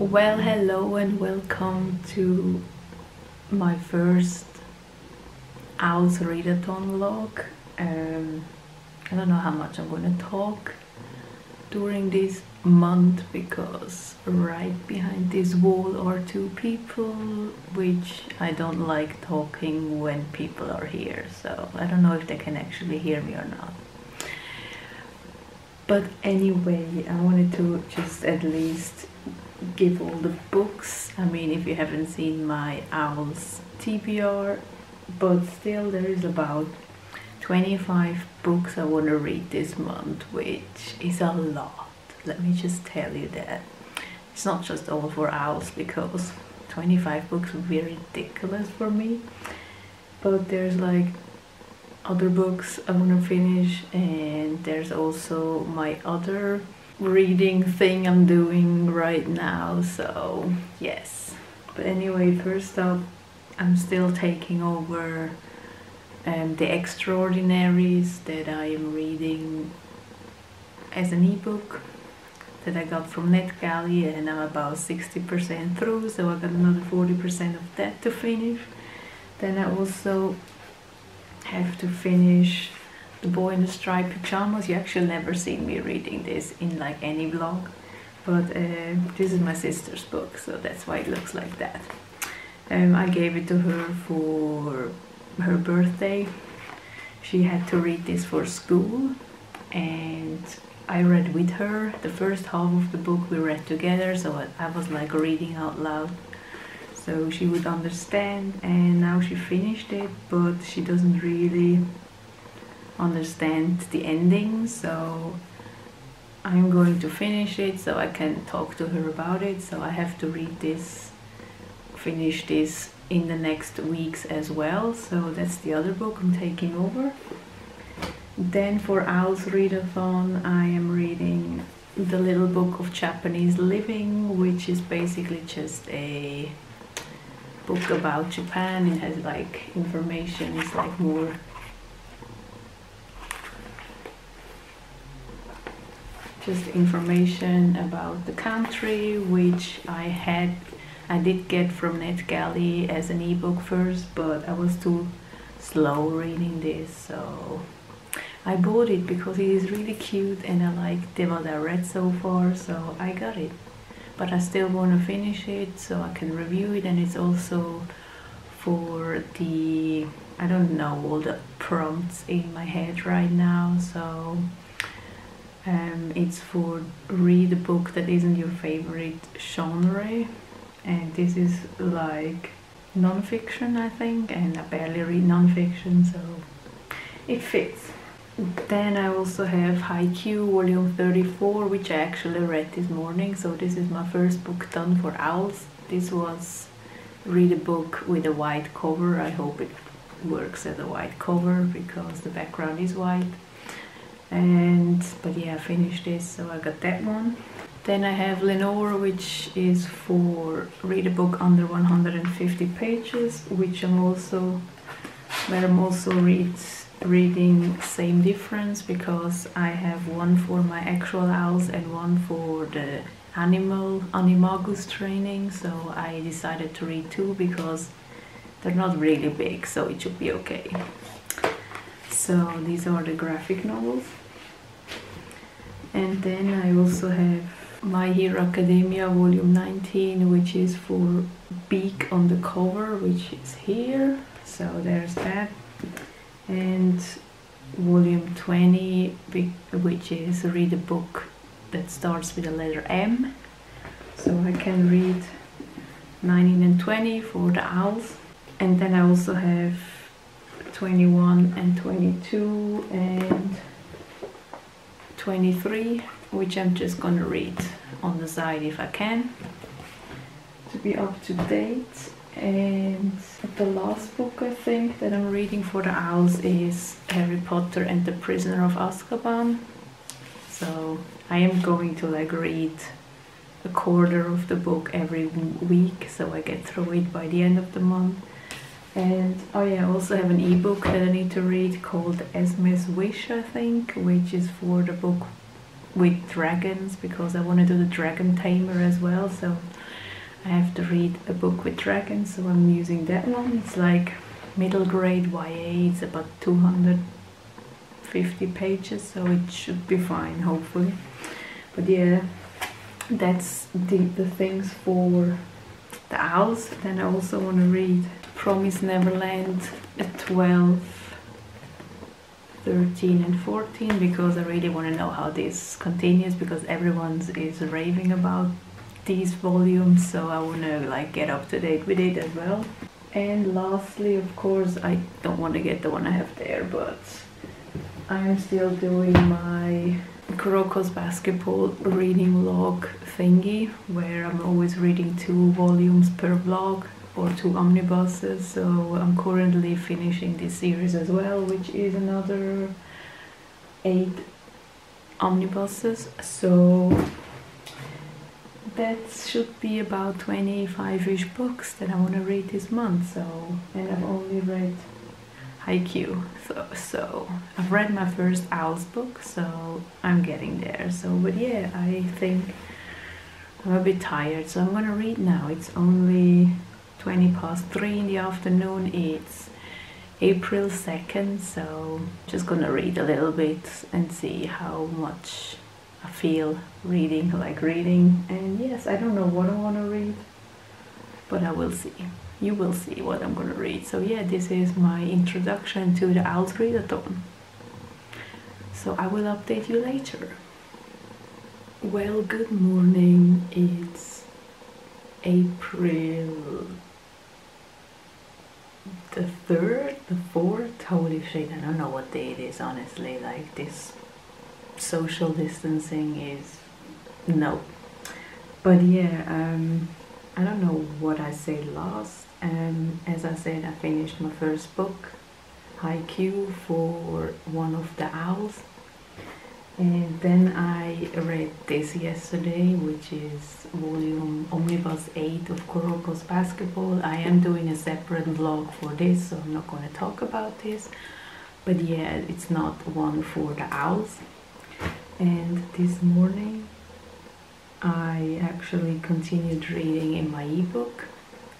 Well, hello and welcome to my first O.W.L Readathon vlog. I don't know how much I'm gonna talk during this month because right behind this wall are two people which I don't like talking when people are here, so I don't know if they can actually hear me or not. But anyway, I wanted to just at least give all the books. I mean, if you haven't seen my O.W.L's TBR, but still there is about 25 books I want to read this month, which is a lot. Let me just tell you that. It's not just all for O.W.L's because 25 books would be ridiculous for me. But there's like other books I want to finish, and there's also my other reading thing I'm doing right now, so yes. But anyway, first up, I'm still taking over The Extraordinaries that I am reading as an ebook that I got from NetGalley, and I'm about 60% through, so I got another 40% of that to finish. Then I also have to finish The Boy in the Striped Pajamas. You actually never seen me reading this in like any vlog, but this is my sister's book, so that's why it looks like that. I gave it to her for her birthday. She had to read this for school, and I read with her. The first half of the book we read together, so I was like reading out loud so she would understand, and now she finished it, but she doesn't really understand the ending, so I'm going to finish it so I can talk to her about it. So I have to read this, finish this in the next weeks as well, so that's the other book I'm taking over. Then for O.W.L's Readathon I am reading The Little Book of Japanese Living, which is basically just a book about Japan. It has like information, it's like more just information about the country, which I did get from NetGalley as an ebook first, but I was too slow reading this, so I bought it because it is really cute and I like what I read so far, so I got it. But I still want to finish it so I can review it, and it's also for the, I don't know all the prompts in my head right now, so it's for read a book that isn't your favorite genre, and this is like non-fiction I think, and I barely read non-fiction, so it fits. Then I also have Haikyuu volume 34, which I actually read this morning, so this is my first book done for O.W.L's. This was read a book with a white cover. I hope it works as a white cover because the background is white. But yeah, I finished this, so I got that one. Then I have Lenore, which is for read a book under 150 pages, which I'm also reading Same Difference, because I have one for my actual O.W.L's and one for the Animagus training, so I decided to read two because they're not really big, so it should be okay. So these are the graphic novels. And then I also have My Hero Academia volume 19, which is for Beak on the cover, which is here, so there's that. And volume 20, which is read a book that starts with the letter M, so I can read 19 and 20 for the O.W.L's. And then I also have 21 and 22 and 23, which I'm just gonna read on the side if I can, to be up to date. And the last book I think that I'm reading for the O.W.L's is Harry Potter and the Prisoner of Azkaban. So I am going to like read a quarter of the book every week, so I get through it by the end of the month. And oh yeah, I also have an ebook that I need to read called Esme's Wish, I think, which is for the book with dragons, because I want to do the dragon tamer as well, so I have to read a book with dragons, so I'm using that one. It's like middle grade YA, it's about 250 pages, so it should be fine, hopefully. But yeah, that's the things for the owls. Then I also want to read Promise Neverland 12, 13 and 14, because I really want to know how this continues, because everyone is raving about these volumes, so I want to like get up to date with it as well. And lastly, of course, I don't want to get the one I have there, but I am still doing my Kuroko's basketball reading vlog thingy, where I'm always reading 2 volumes per vlog or 2 omnibuses. So I'm currently finishing this series as well, which is another 8 omnibuses. So that should be about 25-ish books that I want to read this month. So, and I've only read Haikyuu, so I've read my first Owls book, so I'm getting there. So, but yeah, I think I'm a bit tired, so I'm gonna read now. It's only 3:20 in the afternoon. It's April 2nd, so just gonna read a little bit and see how much I feel reading, like reading. And yes, I don't know what I want to read, but I will see. You will see what I'm gonna read. So yeah, this is my introduction to the Owl's Readathon. So I will update you later. Well, good morning. It's April the 3rd, the 4th. Holy shit, I don't know what day it is, honestly. Like, this social distancing is no. But yeah, I don't know what I said last. As I said, I finished my first book, Haikyuu, for one of the owls. And then I read this yesterday, which is volume Omnibus 8 of Kuroko's Basketball. I am doing a separate vlog for this, so I'm not going to talk about this. But yeah, it's not one for the owls. And this morning I actually continued reading in my ebook,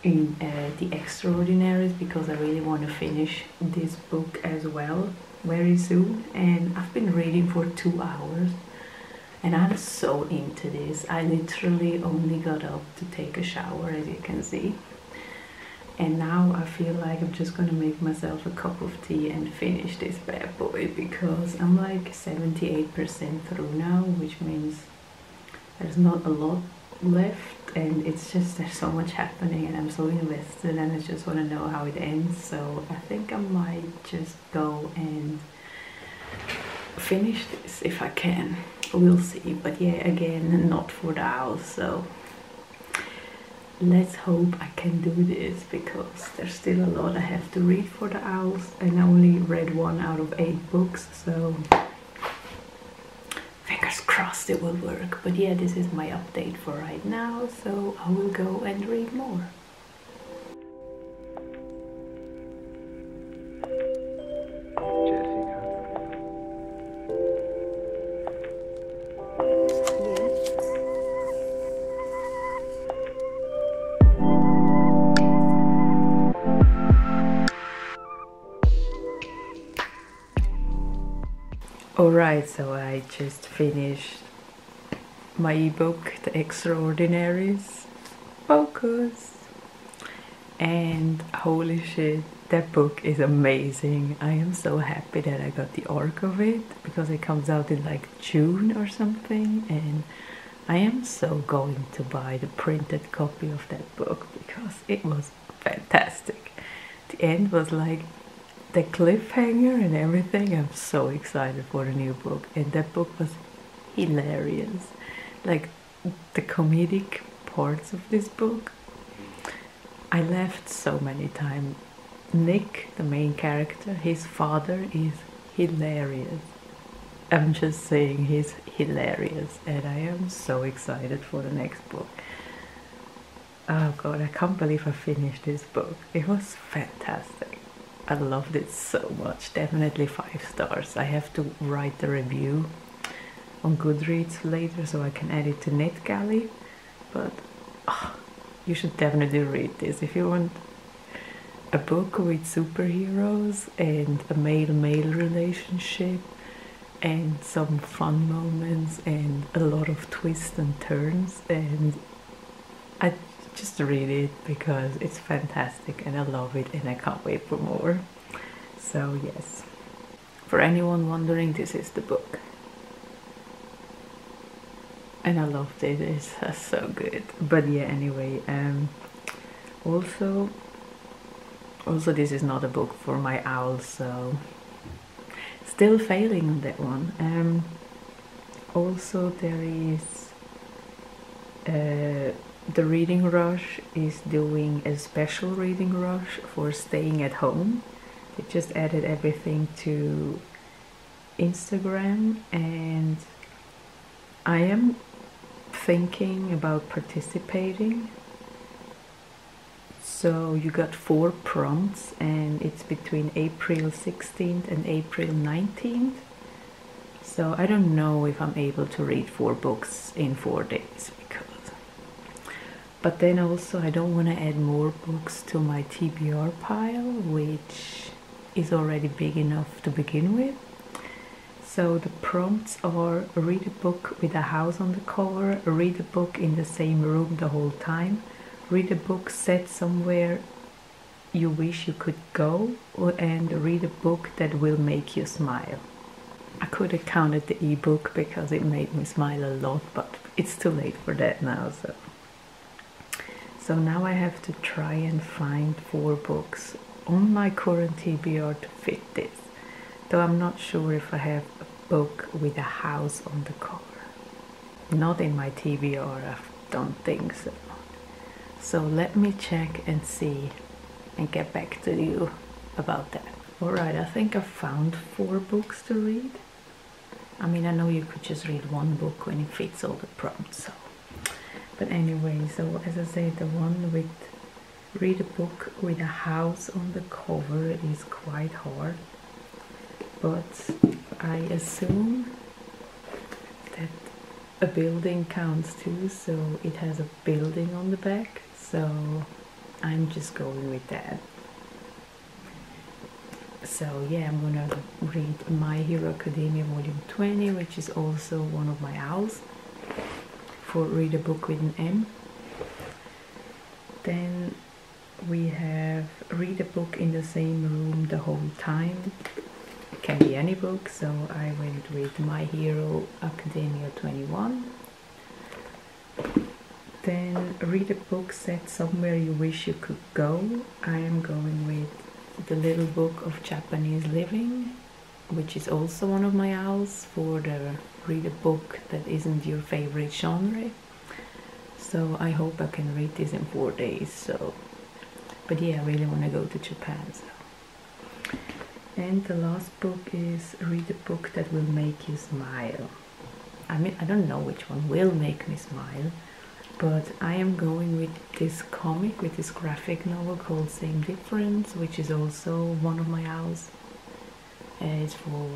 in The Extraordinaries, because I really want to finish this book as well very soon. And I've been reading for 2 hours and I'm so into this. I literally only got up to take a shower, as you can see, and now I feel like I'm just gonna make myself a cup of tea and finish this bad boy, because I'm like 78% through now, which means there's not a lot left, and it's just there's so much happening and I'm so invested and I just want to know how it ends. So I think I might just go and finish this if I can. We'll see. But yeah, again, not for the owls, so let's hope I can do this, because there's still a lot I have to read for the owls, and I only read 1 out of 8 books, so fingers crossed it will work. But yeah, this is my update for right now, so I will go and read more. Alright, so I just finished my ebook, The Extraordinaries. Focus! And holy shit, that book is amazing. I am so happy that I got the arc of it, because it comes out in like June or something, and I am so going to buy the printed copy of that book, because it was fantastic. The end was like the cliffhanger and everything. I'm so excited for the new book, and that book was hilarious. Like, the comedic parts of this book, I laughed so many times. Nick, the main character, his father is hilarious. I'm just saying, he's hilarious, and I am so excited for the next book. Oh god, I can't believe I finished this book. It was fantastic. I loved it so much. Definitely 5 stars. I have to write the review on Goodreads later, so I can add it to NetGalley. But you should definitely read this if you want a book with superheroes and a male-male relationship and some fun moments and a lot of twists and turns, and I just read it because it's fantastic and I love it and I can't wait for more. So yes, for anyone wondering, this is the book. And I loved it, it's so good. But yeah, anyway, also this is not a book for my owls, so still failing on that one. Also there is the Reading Rush is doing a special Reading Rush for staying at home. They just added everything to Instagram, and I am thinking about participating. So you got 4 prompts, and it's between April 16th and April 19th. So I don't know if I'm able to read 4 books in 4 days, but then also I don't want to add more books to my TBR pile, which is already big enough to begin with. So the prompts are: read a book with a house on the cover, read a book in the same room the whole time, read a book set somewhere you wish you could go, and read a book that will make you smile. I could have counted the ebook because it made me smile a lot, but it's too late for that now. So now I have to try and find 4 books on my current TBR to fit this. Though I'm not sure if I have a book with a house on the cover. Not in my TBR, I don't think so. So let me check and see and get back to you about that. Alright, I think I found 4 books to read. I mean, I know you could just read 1 book when it fits all the prompts, so. But anyway, so as I said, the one with read a book with a house on the cover is quite hard. But I assume that a building counts too, so it has a building on the back, so I'm just going with that. So yeah, I'm gonna read My Hero Academia Volume 20, which is also one of my owls, for read a book with an M. Then we have read a book in the same room the whole time. It can be any book, so I went with My Hero Academia 21. Then read a book set somewhere you wish you could go. I am going with The Little Book of Japanese Living, which is also one of my owls, for the read a book that isn't your favorite genre. So I hope I can read this in 4 days. So, but yeah, I really want to go to Japan. So. And the last book is read a book that will make you smile. I mean, I don't know which one will make me smile, but I am going with this comic, with this graphic novel called Same Difference, which is also one of my owls. It's for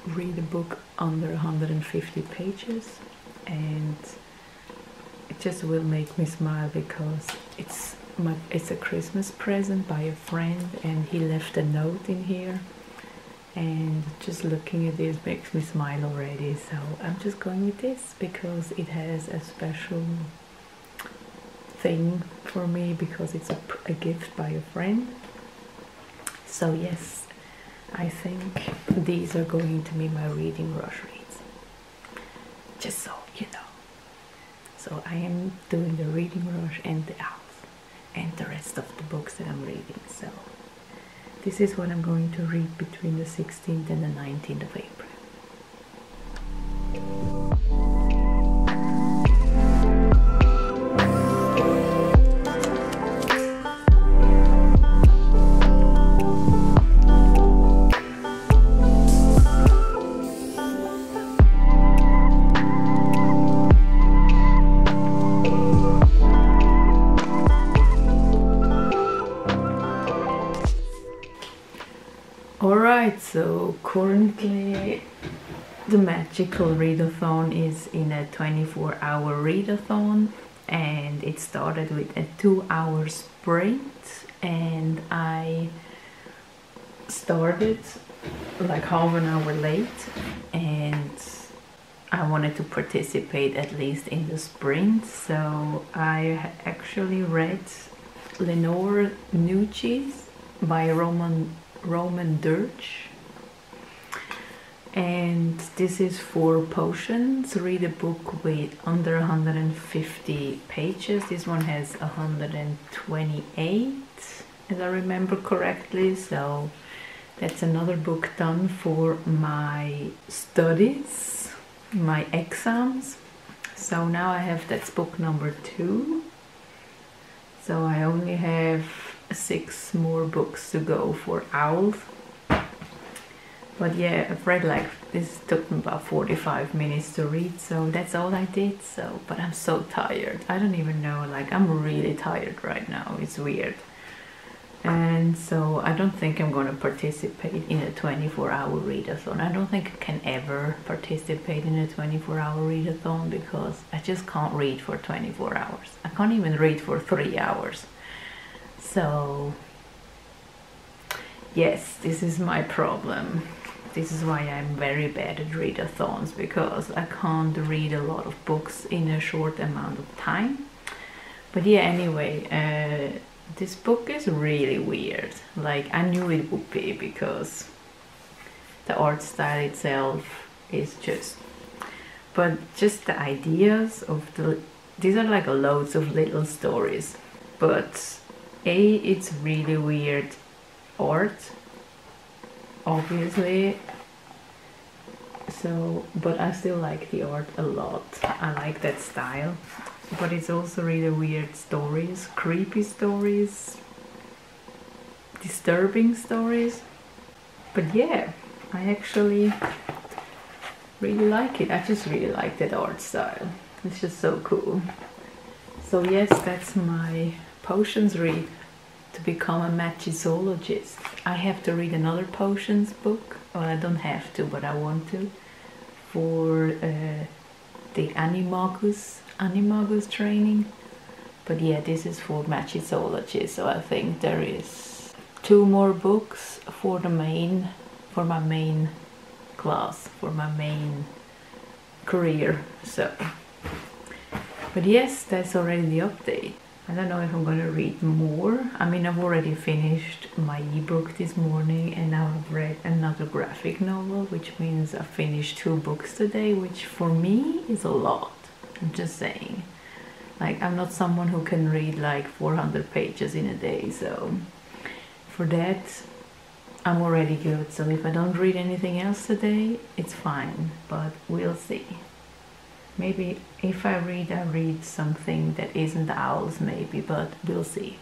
read a book under 150 pages, and it just will make me smile because it's a Christmas present by a friend, and he left a note in here, and just looking at this makes me smile already. So I'm just going with this because it has a special thing for me, because it's a gift by a friend. So yes, I think these are going to be my Reading Rush reads, just so you know. So I am doing the Reading Rush and the owls and the rest of the books that I'm reading. So this is what I'm going to read between the 16th and the 19th of April. Alright, so currently The magical readathon is in a 24-hour readathon, and it started with a 2-hour sprint, and I started like half an hour late, and I wanted to participate at least in the sprint, so I actually read Lenore Nucci's by Roman Dirge, and this is for potions. Read a book with under 150 pages. This one has 128, as I remember correctly, so that's another book done for my studies, my exams. So now I have, that's book number 2. So I only have 6 more books to go for O.W.L. But yeah, I've read like, this took me about 45 minutes to read, so that's all I did. So, but I'm so tired. I don't even know, like I'm really tired right now. It's weird. And so I don't think I'm going to participate in a 24-hour readathon. I don't think I can ever participate in a 24-hour readathon because I just can't read for 24 hours. I can't even read for 3 hours. So yes, this is my problem. This is why I'm very bad at readathons, because I can't read a lot of books in a short amount of time. But yeah, anyway, this book is really weird. Like, I knew it would be, because the art style itself is just, but just the ideas of these are like loads of little stories, but it's really weird art, obviously. So, but I still like the art a lot. I like that style. But it's also really weird stories, creepy stories, disturbing stories. But yeah, I actually really like it. I just really like that art style. It's just so cool. So yes, that's my potions read to become a magicologist. I have to read another potions book. Well, I don't have to, but I want to, for the animagus training. But yeah, this is for magicology, so I think there is 2 more books for my main class, for my main career. So, but yes, that's already the update. I don't know if I'm gonna read more. I mean, I've already finished my ebook this morning, and now I've read another graphic novel, which means I finished 2 books today, which for me is a lot. I'm just saying. Like, I'm not someone who can read like 400 pages in a day, so for that I'm already good. So if I don't read anything else today, it's fine, but we'll see. Maybe if I read something that isn't O.W.L's maybe, but we'll see.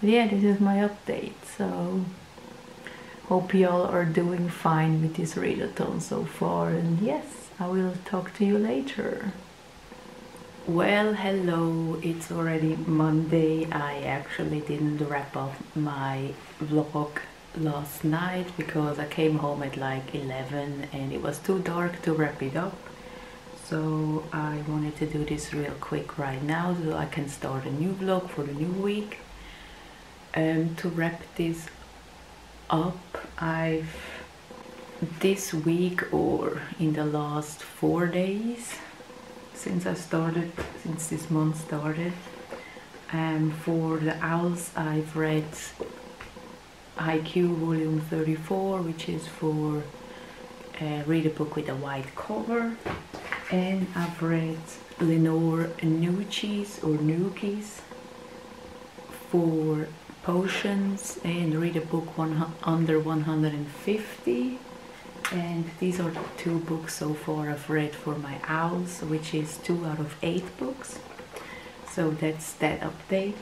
But yeah, this is my update, so hope y'all are doing fine with this readathon so far, and yes, I will talk to you later. Well, hello, it's already Monday. I actually didn't wrap up my vlog last night because I came home at like 11 and it was too dark to wrap it up. So I wanted to do this real quick right now so I can start a new vlog for the new week. To wrap this up, this week, or in the last 4 days since this month started, for the O.W.L's I've read IQ volume 34, which is for read a book with a white cover. And I've read Lenore Nucci's for potions, and read a book under 150. And these are the 2 books so far I've read for my O.W.L's, which is 2 out of 8 books. So that's that update.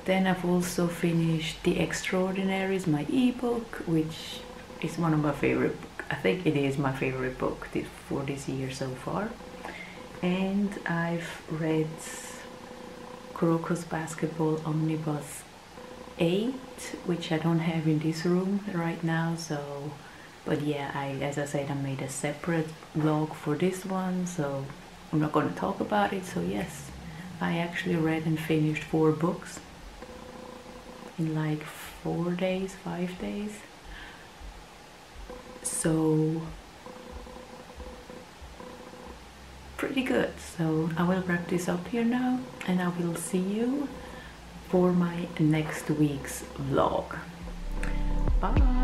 Then I've also finished The Extraordinaries, my ebook, which is one of my favorite books. I think it is my favorite book for this year so far. And I've read Kuroko's Basketball Omnibus 8, which I don't have in this room right now, so, But yeah, as I said, I made a separate vlog for this one, so I'm not going to talk about it. So yes, I actually read and finished 4 books in like 4 days, 5 days. So pretty good. So I will wrap this up here now, and I will see you for my next week's vlog. Bye.